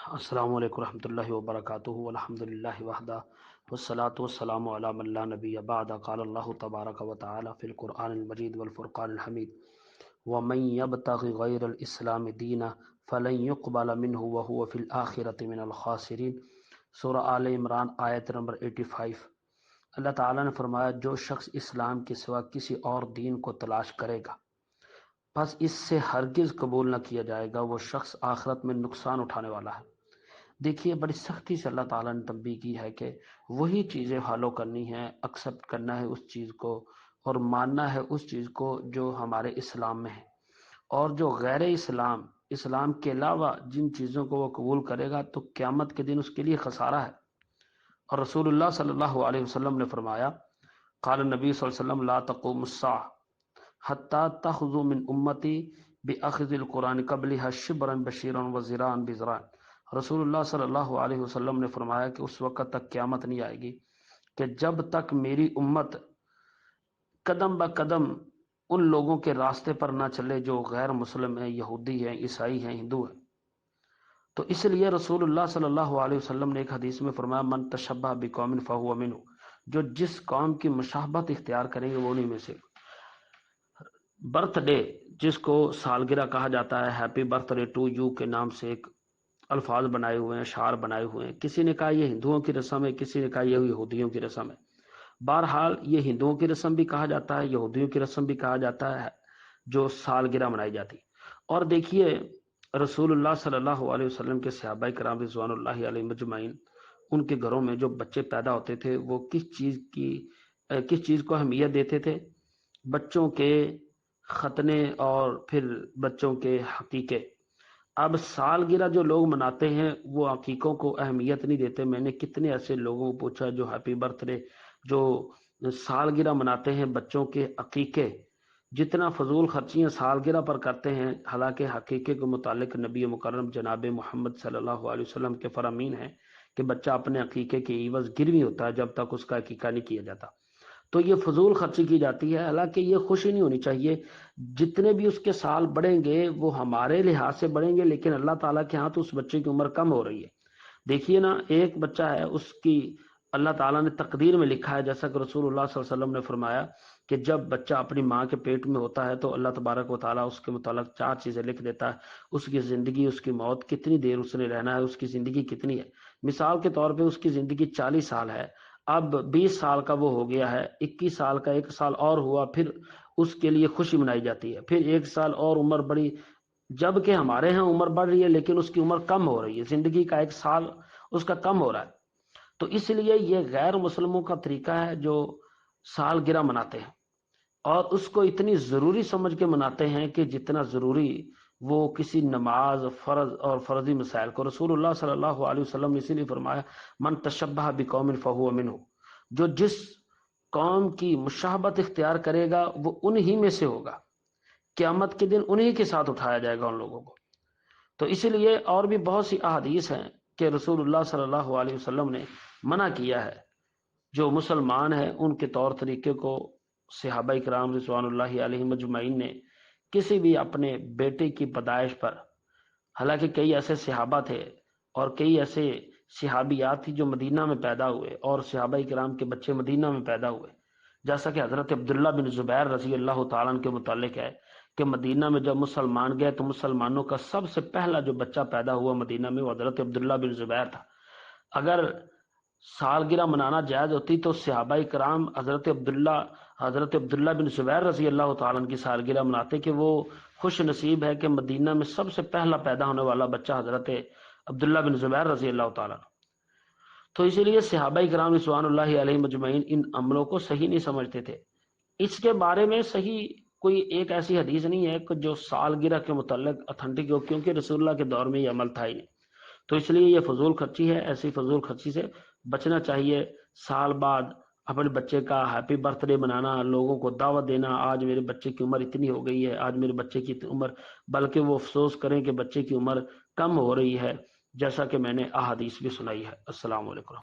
السلام علیکم ورحمۃ اللہ وبرکاتہ الحمد للہ وحدہ والصلاة والسلام علی من لا نبی بعد قال اللہ تبارک و تعالی فی القرآن المجید والفرقان الحمید ومن یبتغ غیر الاسلام دینا فلن يقبل منه وهو فی الآخرۃ من الخاسرین۔ سورہ آل عمران آیت نمبر 85۔ اللہ تعالیٰ نے فرمایا جو شخص اسلام کے سوا کسی اور دین کو تلاش کرے گا بس اس سے ہرگز قبول نہ کیا جائے گا، وہ شخص آخرت میں نقصان اٹھانے والا ہے۔ دیکھیے بڑی سختی سے اللہ تعالیٰ نے تنبیہ کی ہے کہ وہی چیزیں فالو کرنی ہیں، ایکسیپٹ کرنا ہے اس چیز کو اور ماننا ہے اس چیز کو جو ہمارے اسلام میں ہے، اور جو غیر اسلام کے علاوہ جن چیزوں کو وہ قبول کرے گا تو قیامت کے دن اس کے لیے خسارہ ہے۔ اور رسول اللہ صلی اللہ علیہ وسلم نے فرمایا، قال نبی صلی اللہ علیہ وسلم لا تقوم الساعة حتی تأخذوا من امتی بأخذ القرآن قبلها شبرا بشیرا وذراعا بذراع۔ رسول اللہ صلی اللہ علیہ وسلم نے فرمایا کہ اس وقت تک قیامت نہیں آئے گی کہ جب تک میری امت قدم بہ قدم ان لوگوں کے راستے پر نہ چلے جو غیر مسلم ہیں، یہودی ہیں، عیسائی ہیں، ہندو ہیں۔ تو اس لیے رسول اللہ صلی اللہ علیہ وسلم نے ایک حدیث میں فرمایا من تشبہ بقوم فہو منہ، جو جس قوم کی مشابہت اختیار کریں گے وہ انہی میں سے۔ برتھ ڈے جس کو سالگرہ کہا جاتا ہے، happy birthday to you کے نام سے ایک الفاظ بنائے ہوئے ہیں، اشعار بنائے ہوئے ہیں۔ کسی نے کہا یہ ہندوؤں کی رسم ہے، کسی نے کہا یہ یہودیوں کی رسم ہے۔ بہرحال یہ ہندوؤں کی رسم بھی کہا جاتا ہے، یہودیوں کی رسم بھی کہا جاتا ہے جو سالگرہ منائی جاتی۔ اور دیکھیے رسول اللہ صلی اللہ علیہ وسلم کے صحابہ کرام رضوان اللہ علیہ مجمعین، ان کے گھروں میں جو بچے پیدا ہوتے تھے وہ کس چیز کو اہمیت دیتے تھے؟ بچوں کے ختنے اور پھر بچوں کے عقیقے۔ اب سالگرہ جو لوگ مناتے ہیں وہ عقیقوں کو اہمیت نہیں دیتے۔ میں نے کتنے ایسے لوگوں کو پوچھا جو ہیپی برتھ ڈے، جو سالگرہ مناتے ہیں بچوں کے عقیقے، جتنا فضول خرچیاں سالگرہ پر کرتے ہیں، حالانکہ عقیقے کے متعلق نبی مکرم جناب محمد صلی اللہ علیہ وسلم کے فرامین ہیں کہ بچہ اپنے عقیقے کے عوض گروی ہوتا ہے جب تک اس کا عقیقہ نہیں کیا جاتا۔ تو یہ فضول خرچی کی جاتی ہے، حالانکہ یہ خوشی نہیں ہونی چاہیے۔ جتنے بھی اس کے سال بڑھیں گے وہ ہمارے لحاظ سے بڑھیں گے، لیکن اللہ تعالیٰ کے ہاں تو اس بچے کی عمر کم ہو رہی ہے۔ دیکھیے نا، ایک بچہ ہے، اس کی اللہ تعالیٰ نے تقدیر میں لکھا ہے، جیسا کہ رسول اللہ صلی اللہ علیہ وسلم نے فرمایا کہ جب بچہ اپنی ماں کے پیٹ میں ہوتا ہے تو اللہ تبارک و تعالیٰ اس کے متعلق 4 چیزیں لکھ دیتا ہے، اس کی زندگی، اس کی موت، کتنی دیر اس نے رہنا ہے، اس کی زندگی کتنی ہے۔ مثال کے طور پہ اس کی زندگی 40 سال ہے، اب 20 سال کا وہ ہو گیا ہے، 21 سال کا 1 سال اور ہوا، پھر اس کے لیے خوشی منائی جاتی ہے، پھر 1 سال اور عمر بڑھی، جب کہ ہمارے ہاں عمر بڑھ رہی ہے لیکن اس کی عمر کم ہو رہی ہے، زندگی کا 1 سال اس کا کم ہو رہا ہے۔ تو اس لیے یہ غیر مسلموں کا طریقہ ہے جو سالگرہ مناتے ہیں، اور اس کو اتنی ضروری سمجھ کے مناتے ہیں کہ جتنا ضروری وہ کسی نماز، فرض اور فرضی مسائل کو۔ رسول اللہ صلی اللہ علیہ وسلم نے اسی لیے فرمایا من تشبہ بقوم فہو منہ، جو جس قوم کی مشابہت اختیار کرے گا وہ انہی میں سے ہوگا، قیامت کے دن انہی کے ساتھ اٹھایا جائے گا ان لوگوں کو۔ تو اسی لیے اور بھی بہت سی احادیث ہیں کہ رسول اللہ صلی اللہ علیہ وسلم نے منع کیا ہے، جو مسلمان ہیں ان کے طور طریقے کو صحابہ کرام رضوان اللہ علیہ مجمعین نے کسی بھی اپنے بیٹے کی پیدائش پر، حالانکہ کئی ایسے صحابہ تھے اور کئی ایسے صحابیات تھی جو مدینہ میں پیدا ہوئے، اور صحابہ کرام کے بچے مدینہ میں پیدا ہوئے، جیسا کہ حضرت عبداللہ بن زبیر رضی اللہ تعالیٰ عنہ کے متعلق ہے کہ مدینہ میں جب مسلمان گئے تو مسلمانوں کا سب سے پہلا جو بچہ پیدا ہوا مدینہ میں وہ حضرت عبداللہ بن زبیر تھا۔ اگر سالگرہ منانا جائز ہوتی تو صحابہ کرام حضرت عبداللہ بن زبیر رضی اللہ تعالیٰ عنہ کی سالگرہ مناتے کہ وہ خوش نصیب ہے کہ مدینہ میں سب سے پہلا پیدا ہونے والا بچہ حضرت عبداللہ بن زبیر رضی اللہ تعالیٰ عنہ۔ تو اسی لیے صحابہ کرام رضوان اللہ علیہ مجمعین ان عملوں کو صحیح نہیں سمجھتے تھے۔ اس کے بارے میں صحیح کوئی ایک ایسی حدیث نہیں ہے کہ جو سالگرہ کے متعلق اتھینٹک ہو، کیونکہ رسول اللہ کے دور میں یہ عمل تھا ہی نہیں۔ تو اس لیے یہ فضول خرچی ہے، ایسی فضول خرچی سے بچنا چاہیے۔ سال بعد اپنے بچے کا ہیپی برتھ ڈے منانا، لوگوں کو دعوت دینا، آج میرے بچے کی عمر اتنی ہو گئی ہے، آج میرے بچے کی عمر، بلکہ وہ افسوس کریں کہ بچے کی عمر کم ہو رہی ہے، جیسا کہ میں نے احادیث بھی سنائی ہے۔ السلام علیکم۔